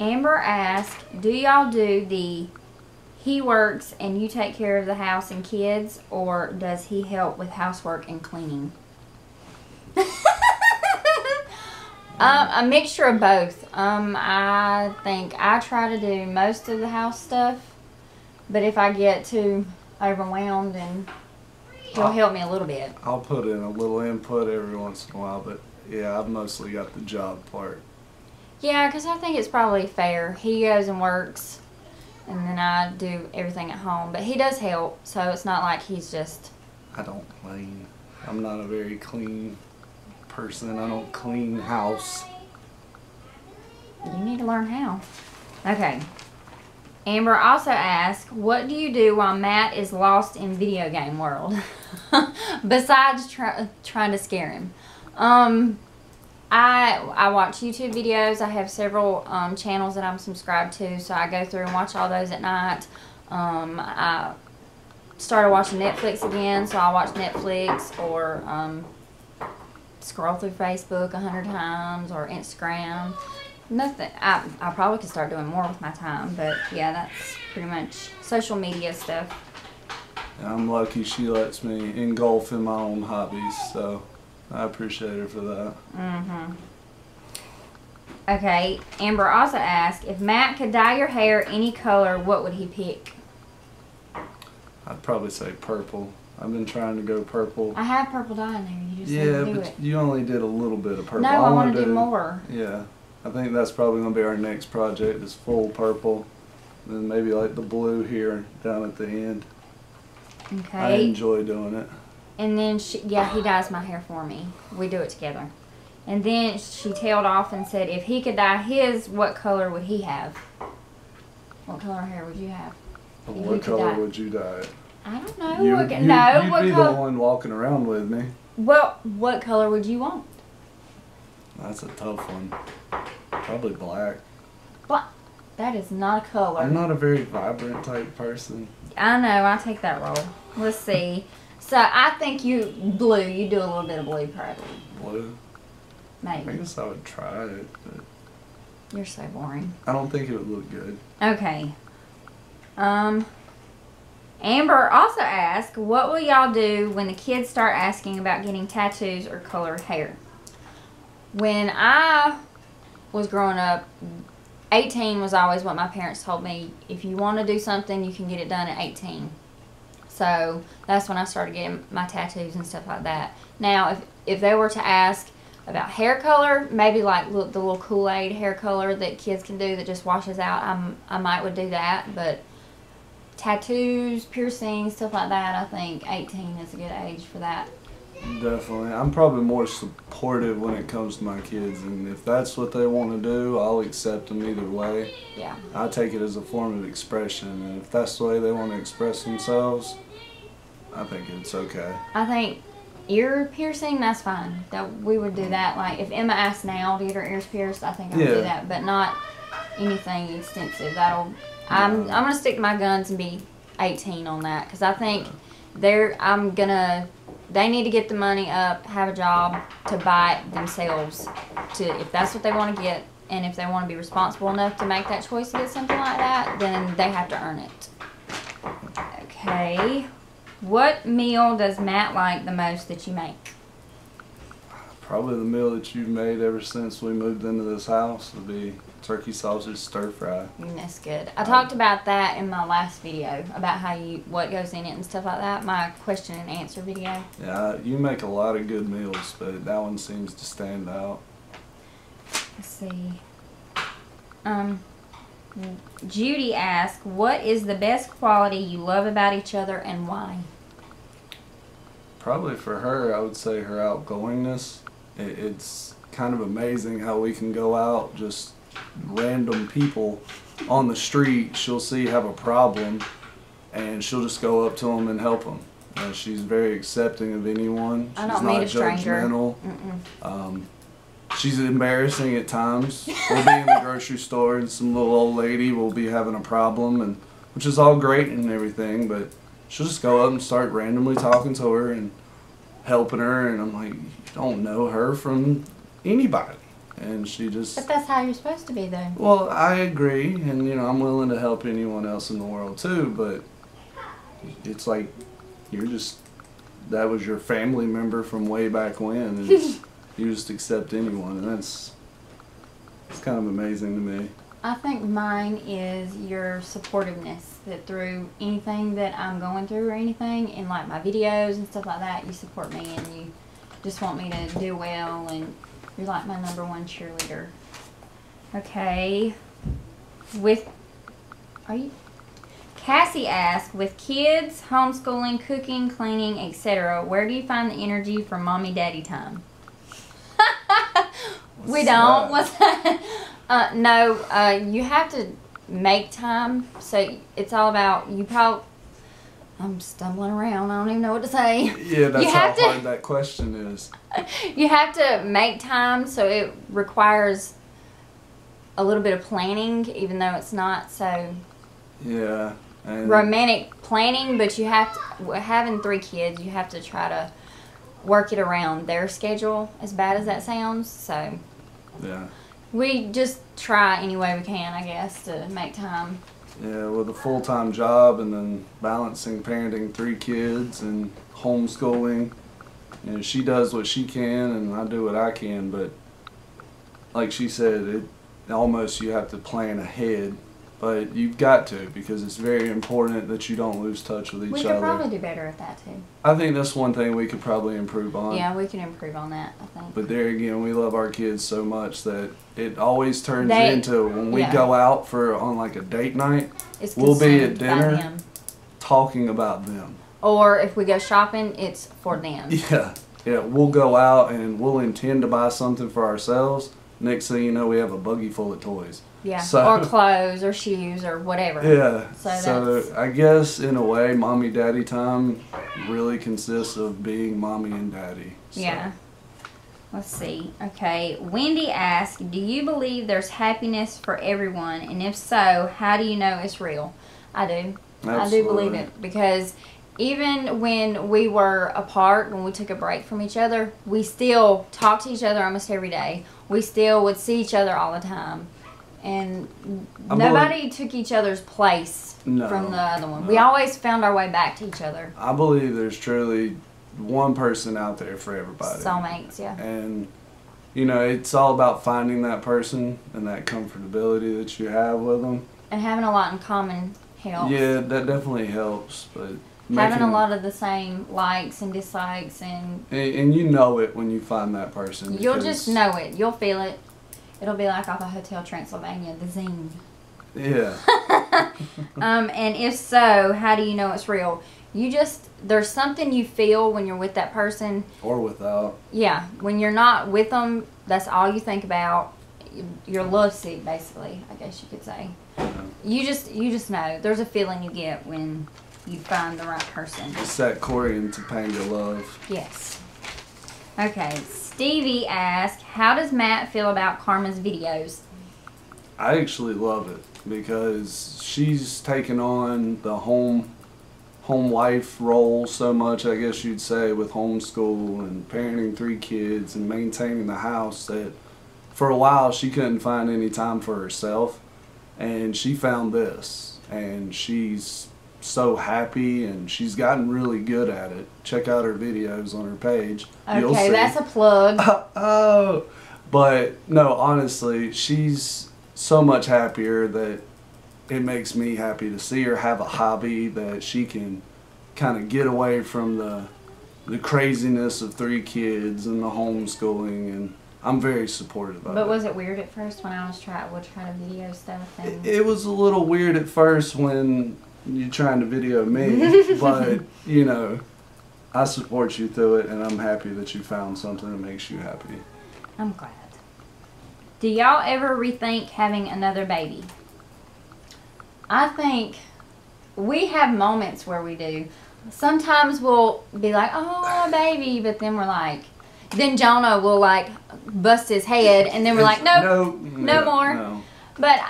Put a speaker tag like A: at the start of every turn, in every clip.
A: Amber asked, do y'all do the he works and you take care of the house and kids, or does he help with housework and cleaning? A mixture of both. I think I try to do most of the house stuff, but if I get too overwhelmed, then he'll help me a little bit.
B: I'll put in a little input every once in a while, but yeah, I've mostly got the job part.
A: Yeah, because I think it's probably fair. He goes and works, and then I do everything at home. But he does help, so it's not like he's just...
B: I don't clean. I'm not a very clean person. I don't clean house.
A: You need to learn how. Okay. Amber also asked, what do you do while Matt is lost in video game world? Besides trying to scare him. I watch YouTube videos. I have several channels that I'm subscribed to, so I go through and watch all those at night. I started watching Netflix again, so I watch Netflix or scroll through Facebook 100 times or Instagram. Nothing. I probably could start doing more with my time, but yeah, that's pretty much social media stuff.
B: I'm lucky she lets me engulf in my own hobbies, so I appreciate her for that.
A: Mm-hmm. Okay, Amber also asked, if Matt could dye your hair any color, what would he pick?
B: I'd probably say purple. I've been trying to go purple.
A: I have purple dye in there. You just
B: yeah,
A: didn't do
B: but
A: it.
B: you only did a little bit of purple.
A: No, I want to do more.
B: Yeah, I think that's probably going to be our next project is full purple. And then maybe like the blue here down at the end.
A: Okay.
B: I enjoy doing it.
A: And then, yeah, he dyes my hair for me. We do it together. And then she tailed off and said, if he could dye his, what color would he have? What color hair would you have?
B: What color would you dye it?
A: I don't know.
B: You'd be the one walking around with me.
A: Well, what color would you want?
B: That's a tough one. Probably black.
A: Black. That is not a color.
B: I'm not a very vibrant type person.
A: I know. I take that role. Let's see. So I think blue. You do a little bit of blue, probably.
B: Blue?
A: Maybe.
B: I guess I would try it, but
A: You're so boring.
B: I don't think it would look good.
A: Okay. Amber also asked, what will y'all do when the kids start asking about getting tattoos or colored hair? When I was growing up, 18 was always what my parents told me. If you want to do something, you can get it done at 18. So that's when I started getting my tattoos and stuff like that. Now, if they were to ask about hair color, maybe like the little Kool-Aid hair color that kids can do that just washes out, I might would do that. But tattoos, piercings, stuff like that, I think 18 is a good age for that.
B: Definitely. I'm probably more supportive when it comes to my kids, and if that's what they want to do, I'll accept them either way.
A: Yeah.
B: I take it as a form of expression, and if that's the way they want to express themselves, I think it's okay.
A: I think ear piercing, that's fine. We would do that. Like if Emma asked now to get her ears pierced, I think I would do that, but not anything extensive. I'm gonna stick to my guns and be 18 on that, because I think they need to get the money up, have a job to buy it themselves, if that's what they want to get, and if they want to be responsible enough to make that choice to get something like that, then they have to earn it. Okay. What meal does Matt like the most that you make?
B: Probably the meal that you've made ever since we moved into this house would be turkey sausage stir fry.
A: That's good. I talked about that in my last video, about what goes in it and stuff like that, my question and answer video.
B: Yeah, you make a lot of good meals, but that one seems to stand out.
A: Let's see. Judy asked, what is the best quality you love about each other and why?
B: Probably for her, I would say her outgoingness. It's kind of amazing how we can go out, just random people on the street, she'll see have a problem, and she'll just go up to them and help them. She's very accepting of anyone. She's not judgmental. She's embarrassing at times. We'll be in the grocery store and some little old lady will be having a problem, which is all great and everything, but she'll just go up and start randomly talking to her and helping her, and I'm like, you don't know her from anybody. and she just.
A: But that's how you're supposed to be, though.
B: Well, I agree, and you know, I'm willing to help anyone else in the world too. But it's like you're just that was your family member from way back when, and you just accept anyone, and it's kind of amazing to me.
A: I think mine is your supportiveness, that through anything that I'm going through or anything, in like my videos and stuff like that, you support me and you just want me to do well, and you're like my #1 cheerleader. Okay. Cassie asked, with kids, homeschooling, cooking, cleaning, etc., where do you find the energy for mommy daddy time? We don't. What's that? No, you have to make time. So it's all about I'm stumbling around. I don't even know what to say.
B: Yeah, that's how hard that question is.
A: You have to make time, so it requires a little bit of planning, even though it's not so romantic planning. But you have to, having 3 kids, you have to try to work it around their schedule, as bad as that sounds. So
B: yeah.
A: We just try any way we can, I guess, to make time.
B: Yeah, with a full-time job and then balancing parenting 3 kids and homeschooling. You know, she does what she can and I do what I can, but like she said, almost you have to plan ahead. But you've got to, because it's very important that you don't lose touch with each other.
A: We could probably do better at that too.
B: I think that's one thing we could probably improve on.
A: Yeah, we can improve on that, I think.
B: But there again, we love our kids so much that it always turns into when we go out on like a date night, we'll be at dinner talking about them.
A: Or if we go shopping, it's for them.
B: Yeah, we'll go out and we'll intend to buy something for ourselves. Next thing you know, we have a buggy full of toys.
A: Yeah, or clothes or shoes or whatever.
B: Yeah, so I guess in a way, mommy daddy time really consists of being mommy and daddy. So.
A: Yeah. Let's see. Okay, Wendy asked, do you believe there's happiness for everyone? And if so, how do you know it's real? I do.
B: Absolutely.
A: I do believe it, because even when we were apart, when we took a break from each other, we still talked to each other almost every day. We still would see each other all the time. And nobody took each other's place from the other one. No. We always found our way back to each other.
B: I believe there's truly one person out there for everybody.
A: Soulmates, yeah.
B: And, you know, it's all about finding that person and that comfortability that you have with them.
A: And having a lot in common helps.
B: Yeah, that definitely helps. But
A: having a lot of the same likes and dislikes. And
B: you know it when you find that person.
A: You'll just know it. You'll feel it. It'll be like off of Hotel Transylvania, the zing.
B: Yeah.
A: And if so, how do you know it's real? There's something you feel when you're with that person. Or
B: without.
A: Yeah. When you're not with them, that's all you think about. You're lovesick, basically, I guess you could say. Yeah. You just know. There's a feeling you get when you find the right person.
B: It's that Corey and Topanga love.
A: Yes. Okay, Stevie asked, how does Matt feel about Karma's videos?
B: I actually love it because she's taken on the home wife role so much, I guess you'd say, with homeschool and parenting 3 kids and maintaining the house, that for a while she couldn't find any time for herself, and she found this, and she's so happy, and she's gotten really good at it. Check out her videos on her page.
A: Okay, that's a plug.
B: Oh, but no, honestly, she's so much happier that it makes me happy to see her have a hobby that she can kind of get away from the craziness of 3 kids and the homeschooling, and I'm very supportive of it.
A: But was it weird at first when I was try to video stuff? And
B: it was a little weird at first when you're trying to video me, but you know, I support you through it, and I'm happy that you found something that makes you happy.
A: I'm glad. Do y'all ever rethink having another baby? I think we have moments where we do. Sometimes we'll be like, oh, a baby, but then we're like, then Jonah will like bust his head, and then we're like, nope, no more. No. But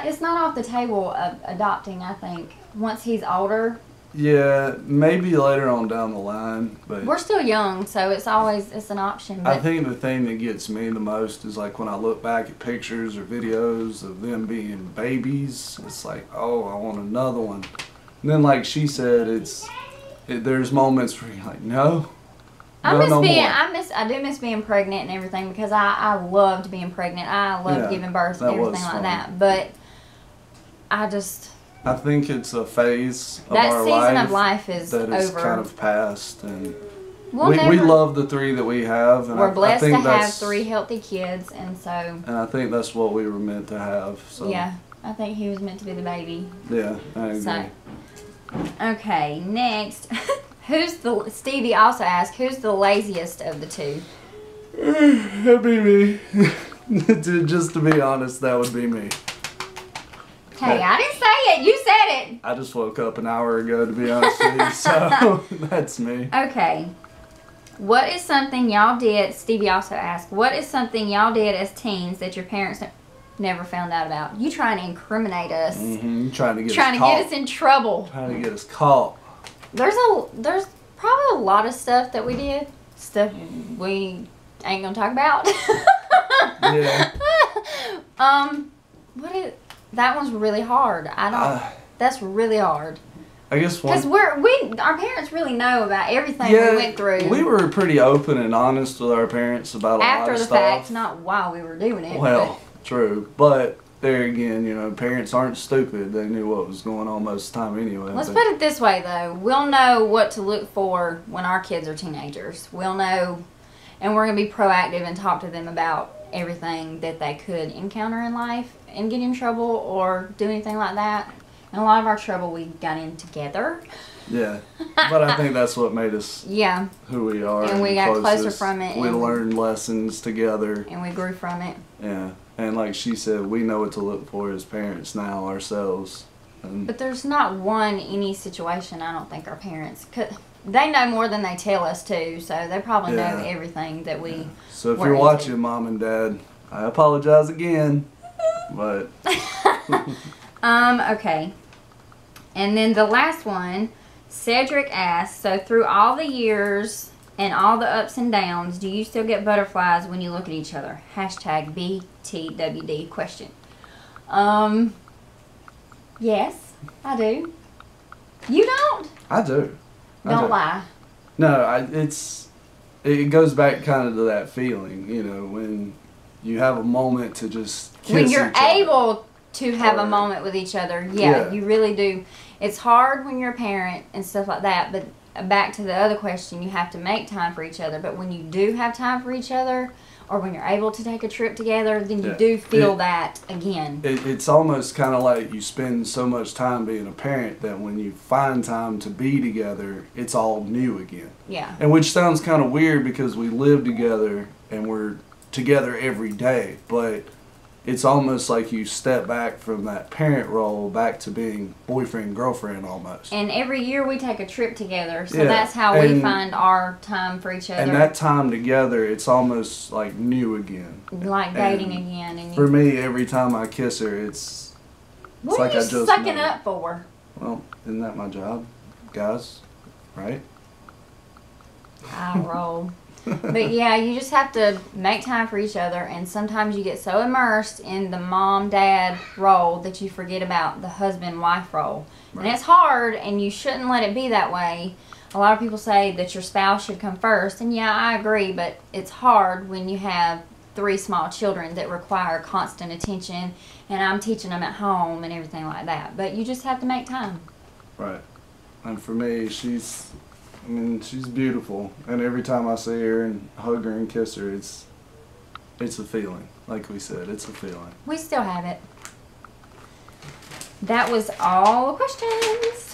A: it's not off the table of adopting, I think. Once he's older,
B: Yeah, maybe later on down the line, but
A: We're still young, so it's an option.
B: I
A: But
B: think the thing that gets me the most is like when I look back at pictures or videos of them being babies, it's like, oh, I want another one. And then like she said, there's moments where you're like, no,
A: I
B: no,
A: miss
B: no
A: being
B: more.
A: I do miss being pregnant and everything because I loved being pregnant. I loved
B: Yeah,
A: giving birth and
B: that was
A: everything like
B: fun.
A: that. But
B: I think it's a phase of
A: that
B: our
A: season
B: life
A: of life is
B: that is
A: over.
B: kind of past, and
A: We'll
B: we
A: never-
B: love the 3 that we have, and
A: We're
B: I
A: blessed
B: think
A: to have
B: that's
A: 3 healthy kids, and so
B: and I think that's what we were meant to have. So
A: yeah, I think he was meant to be the baby.
B: yeah, I agree.
A: So okay, next, Stevie also asked, who's the laziest of the 2?
B: That'd be me. Just to be honest, that would be me.
A: Hey, I didn't say it. You said it.
B: I just woke up an hour ago, to be honest with you, so that's me.
A: Okay. What is something y'all did? Stevie also asked, what is something y'all did as teens that your parents never found out about? You trying to incriminate us.
B: Mm-hmm. Trying to get
A: Get us in trouble.
B: Trying to get us caught.
A: There's probably a lot of stuff that we did. Stuff we ain't gonna talk about.
B: Yeah.
A: That one's really hard. That's really hard.
B: I guess
A: Because our parents really know about everything we went through.
B: We were pretty open and honest with our parents about a lot
A: after
B: of
A: the
B: stuff.
A: fact, not while we were doing it.
B: Well, true, but there again, parents aren't stupid. They knew what was going on most of the time anyway.
A: Let's put it this way, though. We'll know what to look for when our kids are teenagers. We'll know, and we're going to be proactive and talk to them about everything that they could encounter in life and get in trouble or do anything like that. And a lot of our trouble we got in together.
B: Yeah, but I think that's what made us
A: Yeah,
B: who we are.
A: And we got closer
B: closest.
A: from it,
B: We
A: and
B: learned lessons together.
A: and we grew from it.
B: Yeah, and like she said, we know what to look for as parents now ourselves. And
A: But there's not any situation I don't think our parents could. They know more than they tell us to, so they probably know
B: Yeah.
A: everything that we.
B: so if
A: we're
B: you're
A: into.
B: watching, Mom and Dad, I apologize again, but
A: Okay. And then the last one, Cedric asked, so through all the years and all the ups and downs, do you still get butterflies when you look at each other? Hashtag BTWD question. Yes, I do. You don't?
B: I do.
A: Don't lie.
B: No, it goes back kind of to that feeling, when you have a moment to just kiss
A: When you're
B: each other.
A: able to have a
B: Or-
A: moment with each other,
B: Yeah.
A: you really do. It's hard when you're a parent and stuff like that, but back to the other question, you have to make time for each other. But when you do have time for each other, or when you're able to take a trip together, then you
B: Yeah.
A: do feel that again.
B: It's almost kind of like you spend so much time being a parent that when you find time to be together, it's all new again.
A: Yeah.
B: And which sounds kind of weird because we live together and we're together every day, but it's almost like you step back from that parent role back to being boyfriend, girlfriend almost.
A: And every year we take a trip together, so
B: Yeah,
A: that's how we
B: and-
A: find our time for each other.
B: And that time together, it's almost like new again.
A: like dating
B: and
A: again. And
B: For me, every time I kiss her, it's
A: what
B: like
A: are you
B: I just
A: sucking
B: know.
A: up for?
B: Well, isn't that my job, guys? Right?
A: I roll. But yeah, you just have to make time for each other, and sometimes you get so immersed in the mom-dad role that you forget about the husband-wife role.
B: Right.
A: And it's hard, and you shouldn't let it be that way. A lot of people say that your spouse should come first, and yeah, I agree, but it's hard when you have 3 small children that require constant attention, and I'm teaching them at home and everything like that. But you just have to make time.
B: Right. And for me, she's beautiful. And every time I see her and hug her and kiss her, it's a feeling. Like we said, it's a feeling.
A: We still have it. That was all the questions.